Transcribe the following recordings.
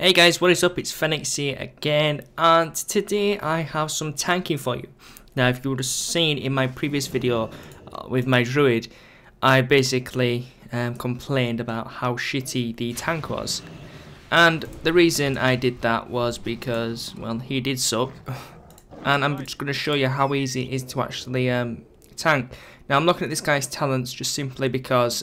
Hey guys, what is up? It's Phoenix here again, and today I have some tanking for you. Now, if you would have seen in my previous video with my druid, I basically complained about how shitty the tank was. And the reason I did that was because, well, he did suck. And I'm just going to show you how easy it is to actually tank. Now, I'm looking at this guy's talents just simply because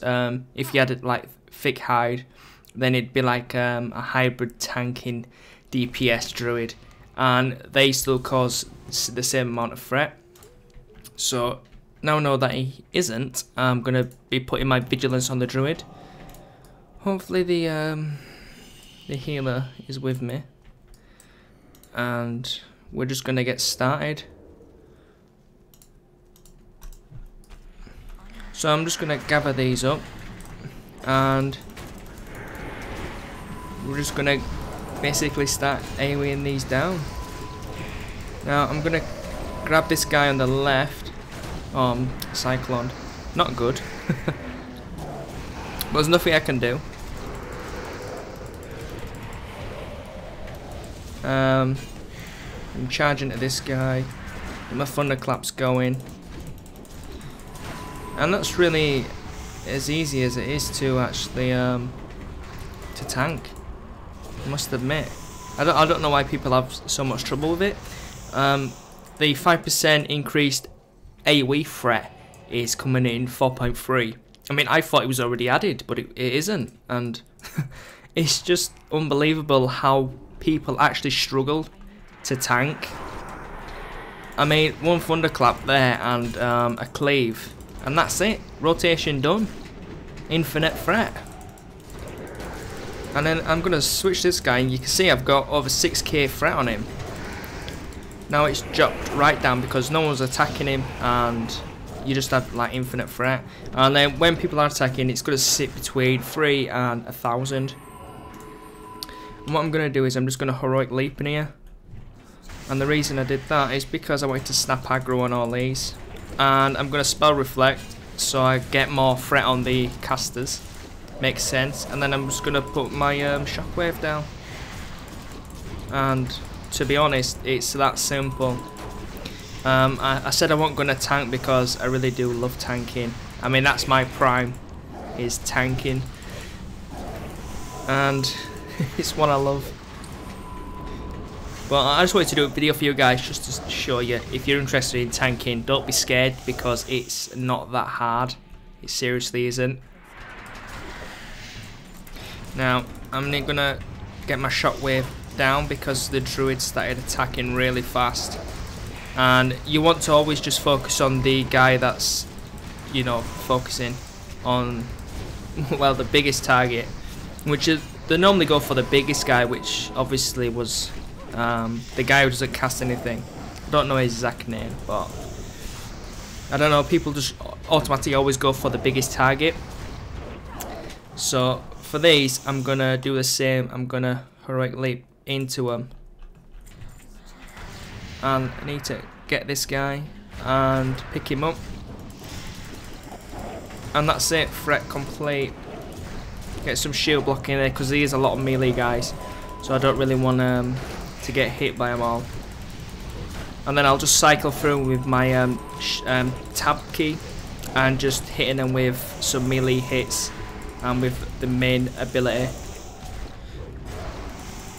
if you had it like thick hide, then it'd be like a hybrid tanking DPS druid, and they still cause the same amount of threat. So now I know that he isn't, I'm gonna be putting my vigilance on the druid. Hopefully the healer is with me, and we're just gonna get started. So I'm just gonna gather these up, and we're just gonna basically start AoEing these down. Now I'm gonna grab this guy on the left. Cyclone. Not good. But there's nothing I can do. I'm charging at this guy. My thunderclap's going. And that's really as easy as it is to actually to tank. I must admit, I don't know why people have so much trouble with it. The 5% increased AoE threat is coming in 4.3. I mean, I thought it was already added, but it isn't, and it's just unbelievable how people actually struggle to tank. I mean, one thunderclap there and a cleave, and that's it. Rotation done. Infinite threat. And then I'm going to switch this guy, and you can see I've got over 6k threat on him. Now it's dropped right down because no one's attacking him, and you just have like infinite threat. And then when people are attacking, it's going to sit between 3 and 1,000. And what I'm going to do is I'm just going to heroic leap in here. And the reason I did that is because I wanted to snap aggro on all these. And I'm going to spell reflect so I get more threat on the casters. Makes sense. And then I'm just gonna put my shockwave down, and to be honest, it's that simple. I said I wasn't gonna tank because I really do love tanking. I mean, that's my prime, is tanking, and it's what I love. But I just wanted to do a video for you guys just to show you, if you're interested in tanking, don't be scared because it's not that hard. It seriously isn't. Now, I'm gonna get my shockwave down because the druid started attacking really fast. And you want to always just focus on the guy that's, you know, focusing on, well, the biggest target. Which is, they normally go for the biggest guy, which obviously was the guy who doesn't cast anything. I don't know his exact name, but I don't know, people just automatically always go for the biggest target. So for these, I'm gonna do the same. I'm gonna heroic leap into them, and I need to get this guy and pick him up, and that's it. Threat complete. Get some shield blocking there because there's a lot of melee guys, so I don't really want to get hit by them all. And then I'll just cycle through with my tab key and just hitting them with some melee hits. And with the main ability,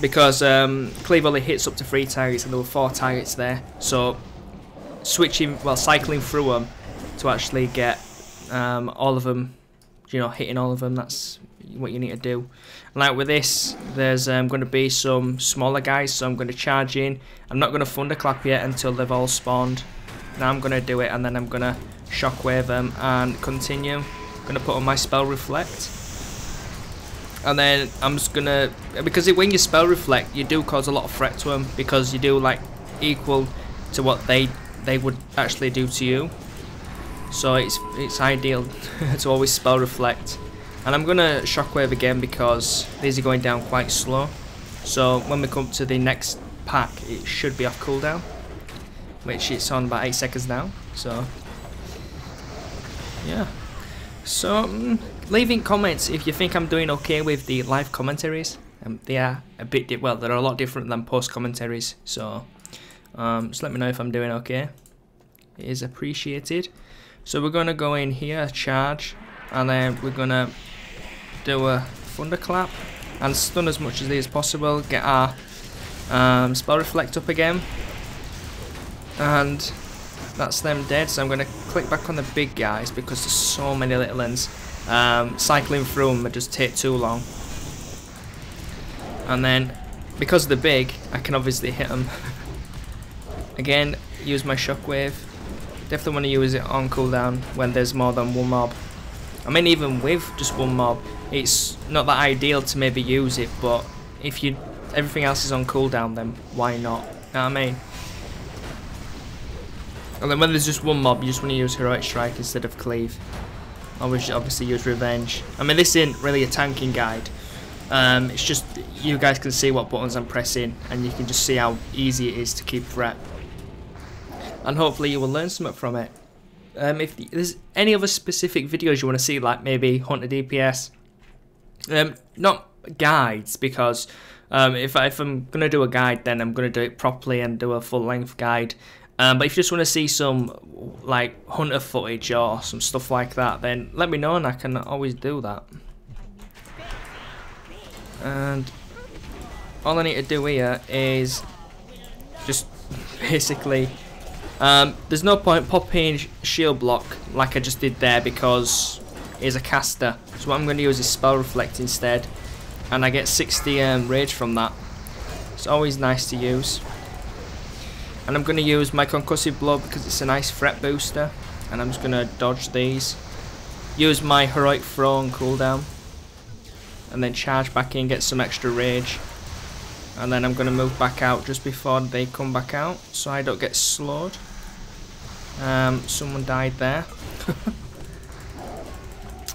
because Cleave only hits up to 3 targets and there were 4 targets there, so switching, well, cycling through them to actually get all of them, you know, hitting all of them, that's what you need to do. And like with this, there's going to be some smaller guys, so I'm going to charge in. I'm not going to thunderclap yet until they've all spawned. Now I'm going to do it, and then I'm going to shockwave them and continue. Gonna put on my spell reflect, and then I'm just gonna, because when you spell reflect, you do cause a lot of threat to them, because you do like equal to what they would actually do to you. So it's ideal to always spell reflect. And I'm gonna shockwave again because these are going down quite slow. So when we come to the next pack, it should be off cooldown, which it's on about 8 seconds now. So yeah. So leaving comments if you think I'm doing okay with the live commentaries. They are a bit well, they're a lot different than post commentaries. So just let me know if I'm doing okay. It is appreciated. So we're gonna go in here, charge, and then we're gonna do a thunderclap and stun as much as possible. Get our spell reflect up again, and that's them dead. So I'm gonna click back on the big guys because there's so many little ones. Cycling through them would just take too long. And then, because they're big, I can obviously hit them. Again, use my shockwave. Definitely want to use it on cooldown when there's more than one mob. I mean, even with just one mob, it's not that ideal to maybe use it, but if everything else is on cooldown, then why not? You know what I mean? And then when there's just one mob, you just want to use Heroic Strike instead of Cleave. Obviously use Revenge. I mean, this isn't really a tanking guide. It's just you guys can see what buttons I'm pressing, and you can just see how easy it is to keep threat. And hopefully you will learn something from it. If there's any other specific videos you want to see, like maybe Hunter DPS, not guides, because if I'm going to do a guide, then I'm going to do it properly and do a full length guide. But if you just want to see some like Hunter footage or some stuff like that, then let me know and I can always do that. And all I need to do here is just basically, there's no point popping shield block like I just did there because it's a caster. So what I'm going to use is spell reflect instead, and I get 60 rage from that. It's always nice to use. And I'm going to use my concussive blow because it's a nice threat booster, and I'm just going to dodge these. Use my heroic throw on cooldown, and then charge back in, get some extra rage. And then I'm going to move back out just before they come back out, so I don't get slowed. Someone died there.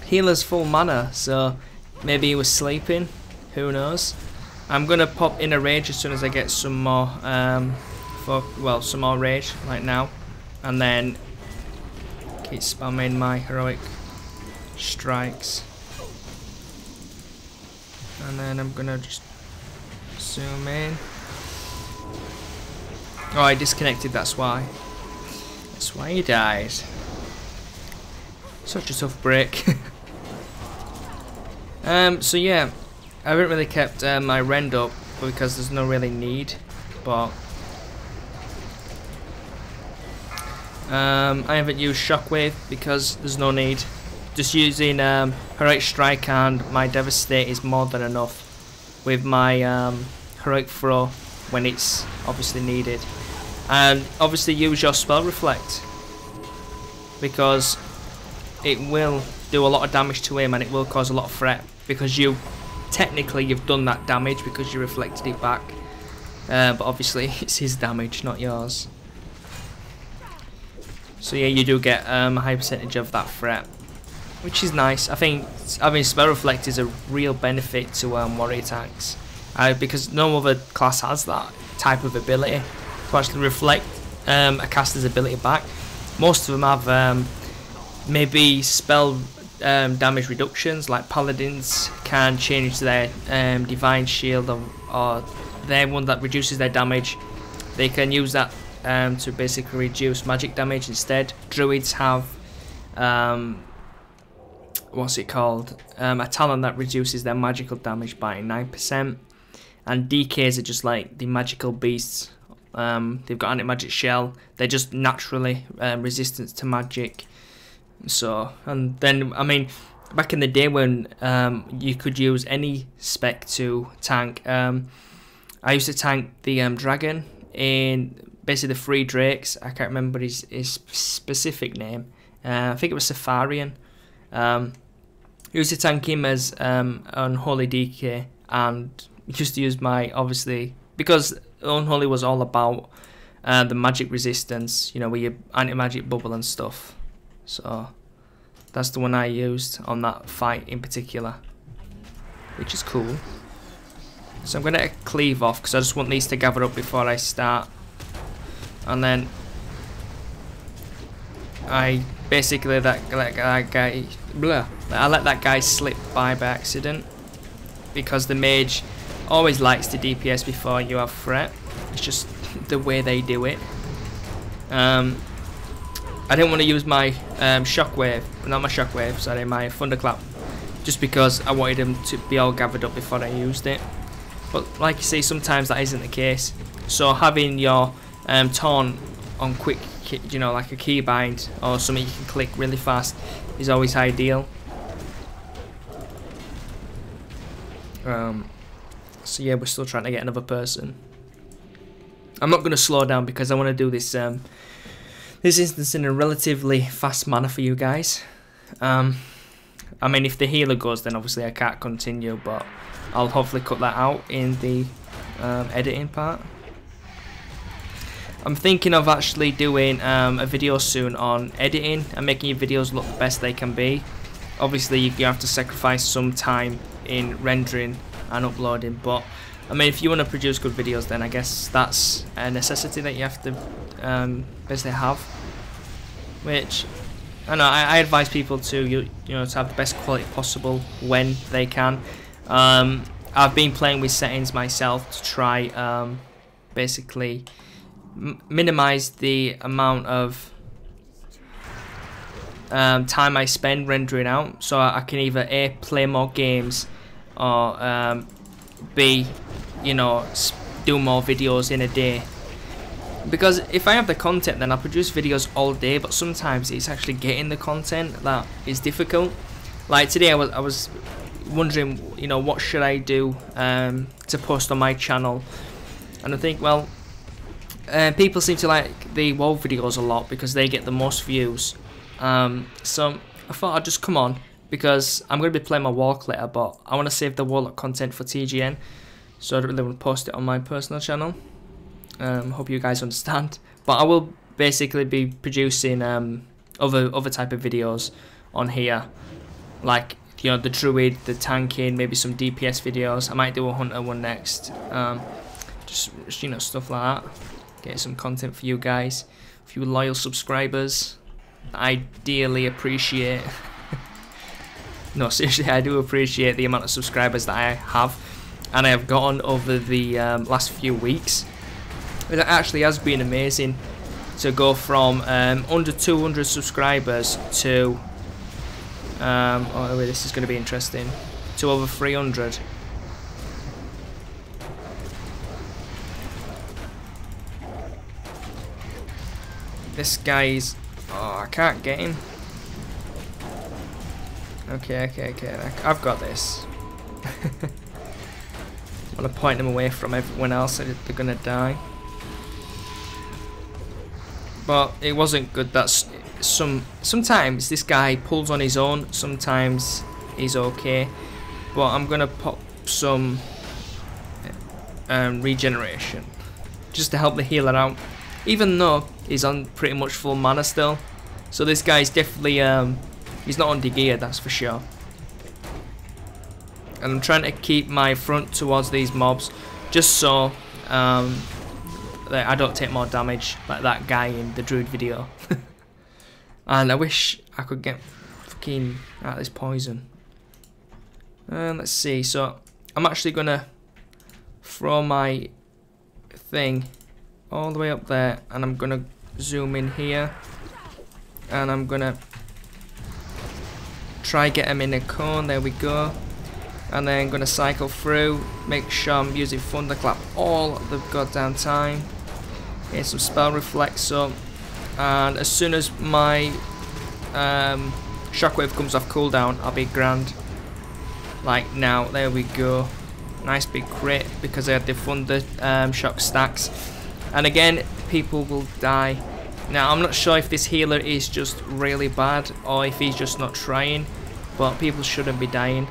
Healer's full mana, so maybe he was sleeping. Who knows? I'm going to pop in a rage as soon as I get some more, some more rage, like now. And then keep spamming my heroic strikes. And then I'm going to just zoom in. Oh, I disconnected, that's why. That's why he died. Such a tough break. So yeah, I haven't really kept my rend up because there's no really need, but I haven't used shockwave because there's no need. Just using heroic strike and my devastate is more than enough with my heroic throw when it's obviously needed. And obviously use your spell reflect because it will do a lot of damage to him and it will cause a lot of threat because you've done that damage because you reflected it back, but obviously it's his damage, not yours. So yeah, you do get a high percentage of that threat, which is nice. I think having spell reflect is a real benefit to warrior tanks, because no other class has that type of ability to actually reflect a caster's ability back. Most of them have maybe spell damage reductions, like paladins can change their divine shield or their one that reduces their damage. They can use that to basically reduce magic damage instead. Druids have what's it called? A talent that reduces their magical damage by 9%. And DKs are just like the magical beasts. They've got anti-magic shell. They're just naturally resistant to magic. So, and then, I mean, back in the day when you could use any spec to tank, I used to tank the dragon in basically the 3 drakes. I can't remember his specific name. I think it was Safarian. Used to tank him as Unholy DK, and just used my, obviously, because Unholy was all about the magic resistance, you know, with your anti-magic bubble and stuff. So that's the one I used on that fight in particular, which is cool. So I'm going to cleave off because I just want these to gather up before I start. And then I basically I let that guy slip by accident because the mage always likes to DPS before you have threat. It's just the way they do it. I didn't want to use my shockwave, not my shockwave, sorry, my thunderclap, just because I wanted them to be all gathered up before I used it. But like you see, sometimes that isn't the case. So having your taunt on quick, you know, like a keybind or something you can click really fast is always ideal. So yeah, we're still trying to get another person. I'm not going to slow down because I want to do this this instance in a relatively fast manner for you guys. I mean, if the healer goes, then obviously I can't continue, but I'll hopefully cut that out in the editing part. I'm thinking of actually doing a video soon on editing and making your videos look the best they can be. Obviously, you have to sacrifice some time in rendering and uploading, but I mean, if you want to produce good videos, then I guess that's a necessity that you have to basically have. Which I know I advise people to you know, to have the best quality possible when they can. I've been playing with settings myself to try basically minimize the amount of time I spend rendering out, so I can either A, play more games, or B, you know, do more videos in a day. Because if I have the content, then I'll produce videos all day, but sometimes it's actually getting the content that is difficult. Like today I was wondering, you know, what should I do to post on my channel, and I think, well, people seem to like the WoW videos a lot because they get the most views. So I thought I'd just come on, because I'm going to be playing my Warlock later, but I want to save the Warlock content for TGN, so I don't really want to post it on my personal channel. Hope you guys understand, but I will basically be producing other type of videos on here, like, you know, the druid, the tanking, maybe some DPS videos. I might do a hunter one next. Just you know, stuff like that. Get some content for you guys, for you loyal subscribers. I dearly appreciate. No, seriously, I do appreciate the amount of subscribers that I have, and I have gotten over the last few weeks. It actually has been amazing to go from under 200 subscribers to oh wait, this is going to be interesting, to over 300. This guy's, oh, I can't get him. Okay, I've got this. I want to point them away from everyone else, so they're gonna die. But it wasn't good. That's sometimes this guy pulls on his own, sometimes he's okay. But I'm gonna pop some regeneration just to help the healer out, even though he's on pretty much full mana still. So this guy's definitely he's not under-geared, that's for sure. And I'm trying to keep my front towards these mobs, just so that I don't take more damage like that guy in the druid video. And I wish I could get fucking out of this poison. Let's see, so I'm actually gonna throw my thing all the way up there, and I'm gonna zoom in here, and I'm gonna try get him in a cone. There we go. And then I'm gonna cycle through, make sure I'm using thunderclap all the goddamn time. Get some spell reflex up, and as soon as my shockwave comes off cooldown, I'll be grand. Like now, there we go. Nice big crit because I had the thunder shock stacks. And again, people will die. Now I'm not sure if this healer is just really bad or if he's just not trying, but people shouldn't be dying.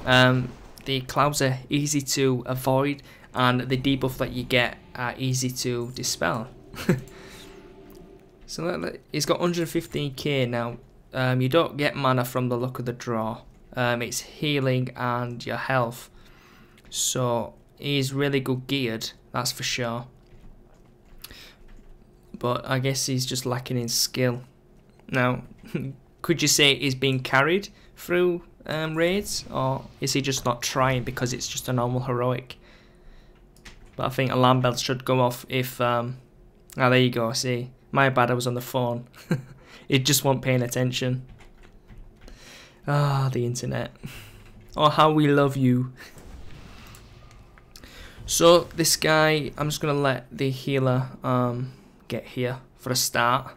The clouds are easy to avoid, and the debuff that you get are easy to dispel. So he's got 115k now. You don't get mana from the luck of the draw. It's healing and your health. So he's really good geared, that's for sure. But I guess he's just lacking in skill. Now, could you say he's being carried through raids, or is he just not trying because it's just a normal heroic? But I think alarm bells should go off if... oh, there you go, see. My bad, I was on the phone. It just wasn't paying attention. Ah, the internet. Oh, how we love you. So, this guy, I'm just going to let the healer get here for a start.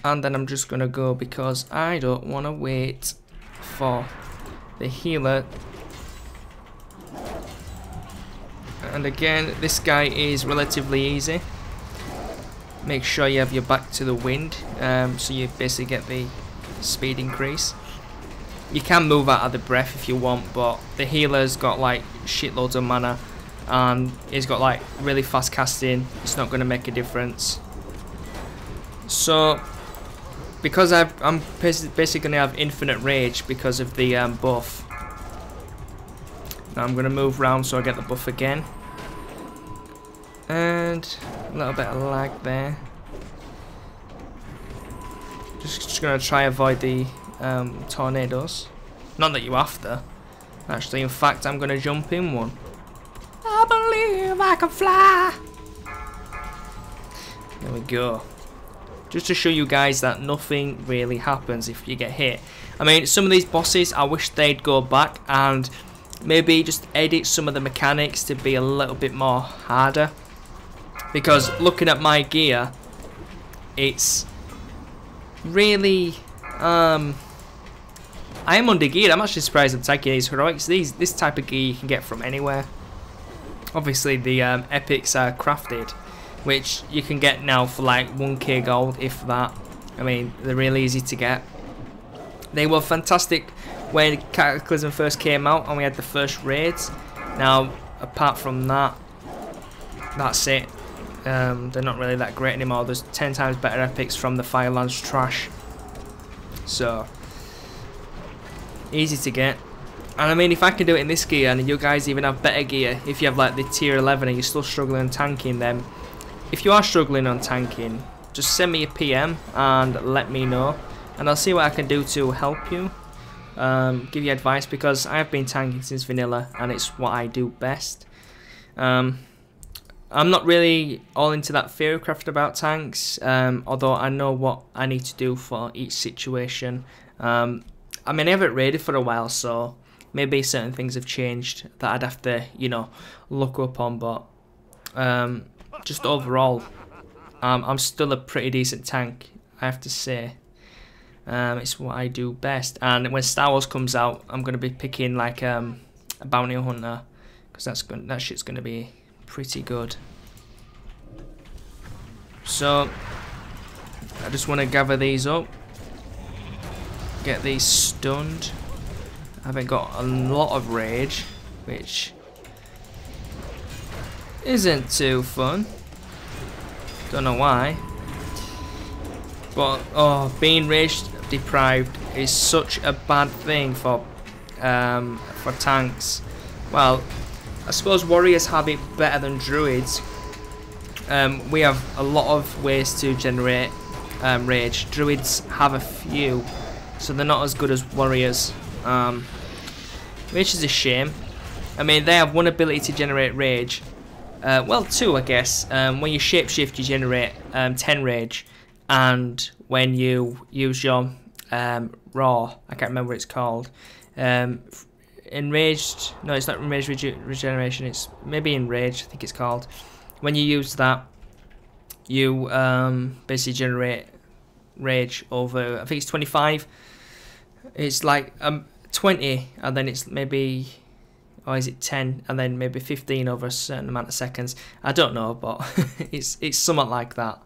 And then I'm just going to go because I don't want to wait for the healer. And again, this guy is relatively easy. Make sure you have your back to the wind, so you basically get the speed increase. You can move out of the breath if you want, but the healer's got like shitloads of mana, and he's got like really fast casting. It's not going to make a difference. So, because I'm basically going to have infinite rage because of the buff. Now I'm going to move around so I get the buff again. And a little bit of lag there. Just going to try avoid the tornadoes. Not that you have to. Actually, in fact, I'm going to jump in one. I believe I can fly. There we go. Just to show you guys that nothing really happens if you get hit. I mean, some of these bosses, I wish they'd go back and maybe just edit some of the mechanics to be a little bit more harder. Because looking at my gear, it's really, I am under geared. I'm actually surprised I'm taking these heroics. This type of gear you can get from anywhere. Obviously the epics are crafted, which you can get now for like 1k gold, if that. I mean, they're really easy to get. They were fantastic when Cataclysm first came out and we had the first raids. Now, apart from that, that's it. They're not really that great anymore. There's 10 times better epics from the Firelands trash. So, easy to get. And I mean, if I can do it in this gear, and you guys even have better gear, if you have like the tier 11 and you're still struggling on tanking, then if you are struggling on tanking, just send me a PM and let me know, and I'll see what I can do to help you, give you advice, because I have been tanking since vanilla and it's what I do best. I'm not really all into that theorycraft about tanks, although I know what I need to do for each situation. I mean, I haven't raided for a while, so maybe certain things have changed that I'd have to, you know, look up on, but just overall, I'm still a pretty decent tank, I have to say. It's what I do best, and when Star Wars comes out, I'm going to be picking like a bounty hunter, because that shit's going to be pretty good. So I just want to gather these up, get these stunned. I haven't got a lot of rage, which isn't too fun. Don't know why, but oh, being rage deprived is such a bad thing for tanks. Well, I suppose warriors have it better than druids. We have a lot of ways to generate rage. Druids have a few, so they're not as good as warriors, which is a shame. I mean, they have one ability to generate rage. Well, two, I guess. When you shapeshift, you generate 10 rage, and when you use your raw, I can't remember what it's called. Enraged, no, it's not enraged regeneration, it's maybe enraged, I think it's called. When you use that, you basically generate rage over, I think it's 25. It's like 20, and then it's maybe, or is it 10, and then maybe 15 over a certain amount of seconds. I don't know, but it's somewhat like that.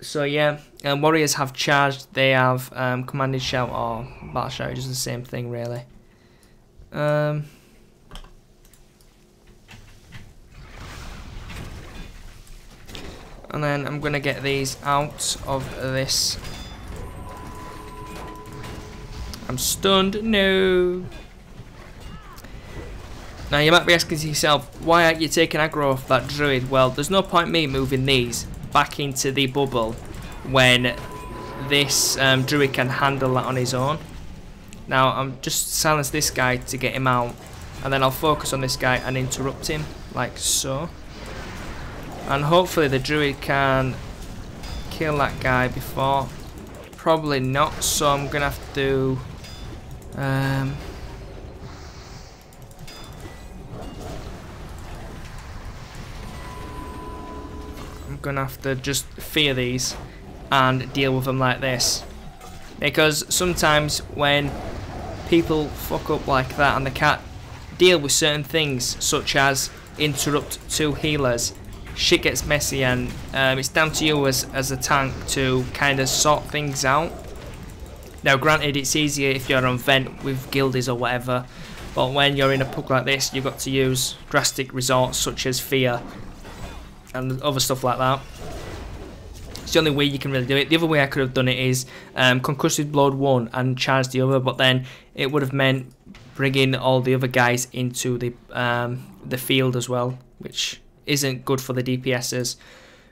So yeah, warriors have charged, they have commanded shout or battle shout, which is the same thing really. And then I'm gonna get these out of this. I'm stunned, no. Now you might be asking yourself, why aren't you taking aggro off that druid? Well, there's no point me moving these back into the bubble when this druid can handle that on his own. Now I'm just silence this guy to get him out, and then I'll focus on this guy and interrupt him, like so. And hopefully the druid can kill that guy before. Probably not, so I'm gonna have to I'm gonna have to just fear these and deal with them like this, because sometimes when people fuck up like that and they can't deal with certain things, such as interrupt two healers, shit gets messy, and it's down to you as a tank to kind of sort things out. Now granted, it's easier if you're on vent with guildies or whatever, but when you're in a puck like this, you've got to use drastic resorts such as fear and other stuff like that. It's the only way you can really do it. The other way I could have done it is concussive blow one and charge the other, but then it would have meant bringing all the other guys into the field as well, which isn't good for the DPSs.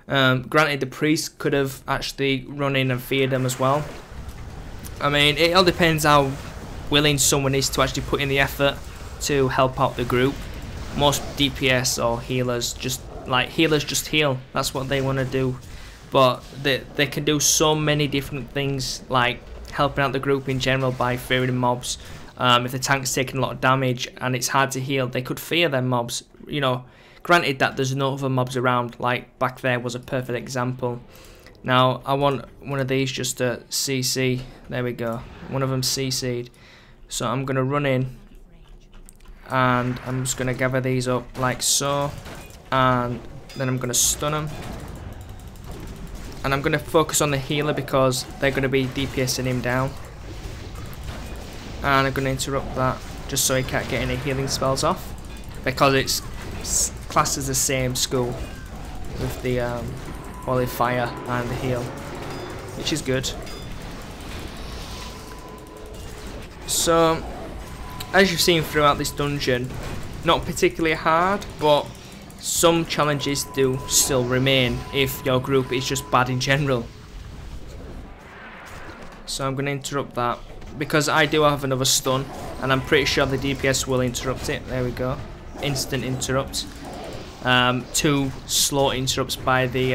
Granted, the priest could have actually run in and feared them as well. I mean, it all depends how willing someone is to actually put in the effort to help out the group. Most DPS or healers just heal. That's what they want to do. But they can do so many different things, like helping out the group in general by fearing mobs. If the tank's taking a lot of damage and it's hard to heal, they could fear their mobs. You know, granted that there's no other mobs around, like back there was a perfect example. Now I want one of these just to CC. There we go. One of them CC'd. So I'm gonna run in and I'm just gonna gather these up like so, and then I'm gonna stun them. And I'm gonna focus on the healer because they're gonna be DPSing him down. And I'm gonna interrupt that just so he can't get any healing spells off, because it's classed as the same school with the holy fire and the heal, which is good. So as you've seen throughout this dungeon, not particularly hard, but some challenges do still remain if your group is just bad in general. So I'm going to interrupt that because I do have another stun, and I'm pretty sure the DPS will interrupt it. There we go. Instant interrupt. 2 slow interrupts by the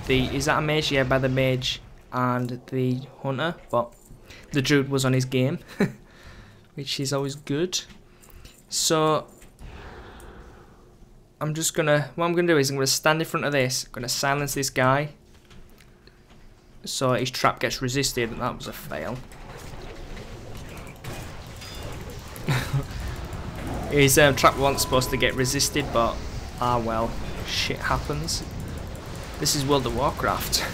is that a mage? Yeah, by the mage and the hunter, but the druid was on his game, which is always good. So I'm just gonna, what I'm gonna do is I'm gonna stand in front of this, I'm gonna silence this guy so his trap gets resisted. That was a fail. His trap wasn't supposed to get resisted, but ah well, shit happens. This is World of Warcraft.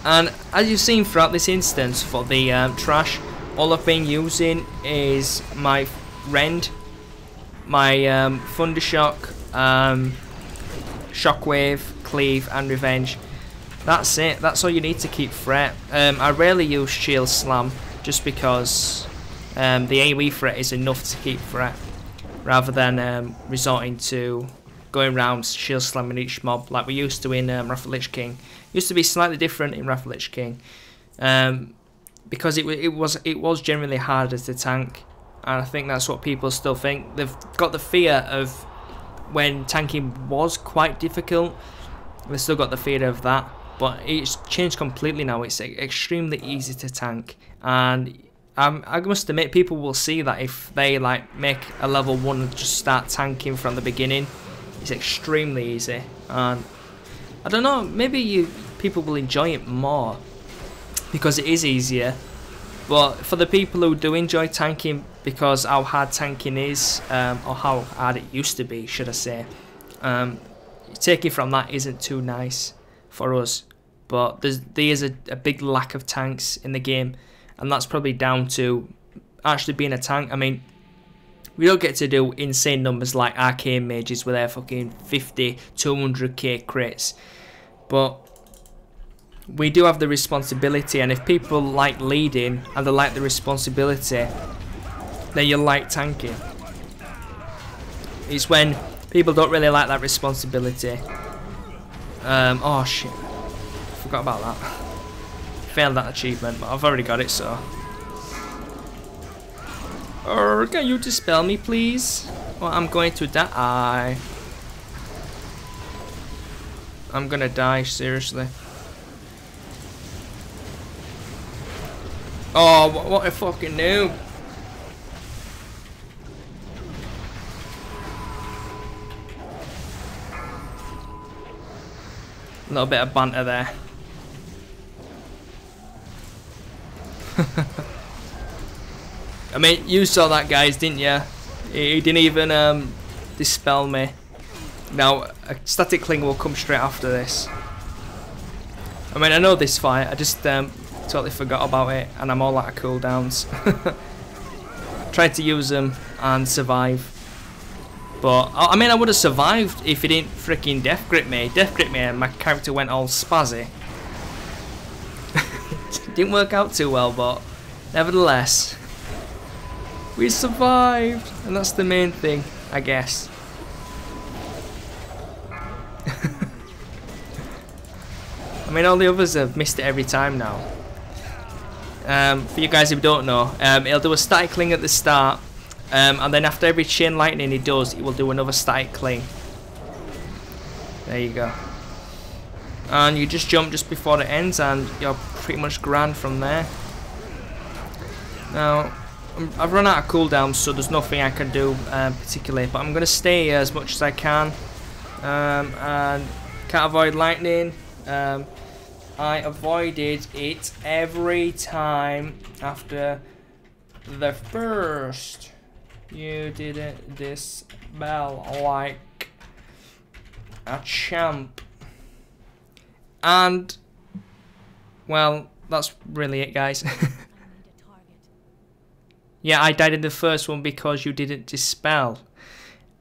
And as you've seen throughout this instance for the trash, all I've been using is my rend, my Thundershock, Shockwave, Cleave and Revenge. That's it, that's all you need to keep threat. I rarely use Shield Slam just because the AoE threat is enough to keep threat, rather than resorting to going around shield slamming each mob like we used to in Wrath of Lich King. Used to be slightly different in Wrath of Lich King, because it was generally harder to tank, and I think that's what people still think. They've got the fear of when tanking was quite difficult. They've still got the fear of that, but it's changed completely now. It's extremely easy to tank, and I must admit, people will see that if they like make a level 1 and just start tanking from the beginning. It's extremely easy, and I don't know, maybe people will enjoy it more because it is easier. But for the people who do enjoy tanking because how hard tanking is, or how hard it used to be, should I say, taking from that isn't too nice for us. But there is a big lack of tanks in the game, and that's probably down to actually being a tank. I mean, we don't get to do insane numbers like arcane mages with their fucking 50, 200k crits, but we do have the responsibility, and if people like leading and they like the responsibility, then you like tanking. It's when people don't really like that responsibility. Oh shit, forgot about that. Failed that achievement, but I've already got it, so. Can you dispel me, please? Well, I'm going to die. I'm gonna die, seriously. Oh, what a fucking noob. A little bit of banter there. I mean, you saw that, guys, didn't you? He didn't even dispel me. Now, a static cling will come straight after this. I mean, I know this fight, I just totally forgot about it, and I'm all out of cooldowns. Tried to use them and survive. But, I mean, I would have survived if he didn't freaking death grip me. Death grip me and my character went all spazzy. Didn't work out too well, but nevertheless, we survived, and that's the main thing, I guess. I mean, all the others have missed it every time now. For you guys who don't know, he'll do a static cling at the start, and then after every chain lightning he does, he will do another static cling. There you go. And you just jump just before it ends, and you're pretty much grand from there. Now, I've run out of cooldowns, so there's nothing I can do particularly, but I'm going to stay as much as I can, and can't avoid lightning. I avoided it every time after the first. You didn't dispel like a champ. And, well, that's really it, guys. Yeah, I died in the first one because you didn't dispel.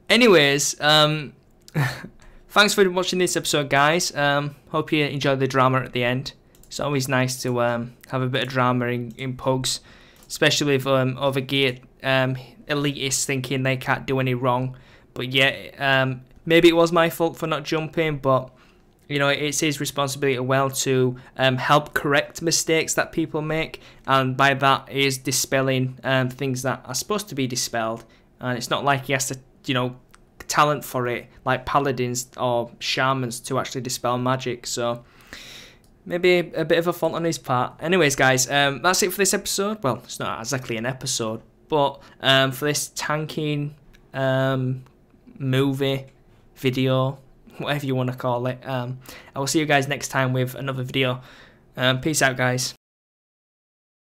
Anyways, thanks for watching this episode, guys. Hope you enjoyed the drama at the end. It's always nice to have a bit of drama in pugs, especially with overgeared elitists thinking they can't do any wrong. But yeah, maybe it was my fault for not jumping, but you know, it's his responsibility as well to help correct mistakes that people make, and by that is dispelling things that are supposed to be dispelled. And it's not like he has to, you know, talent for it like paladins or shamans to actually dispel magic, so maybe a bit of a fault on his part. Anyways, guys, that's it for this episode. Well, it's not exactly an episode, but for this tanking movie, video, whatever you want to call it, I will see you guys next time with another video. Peace out, guys.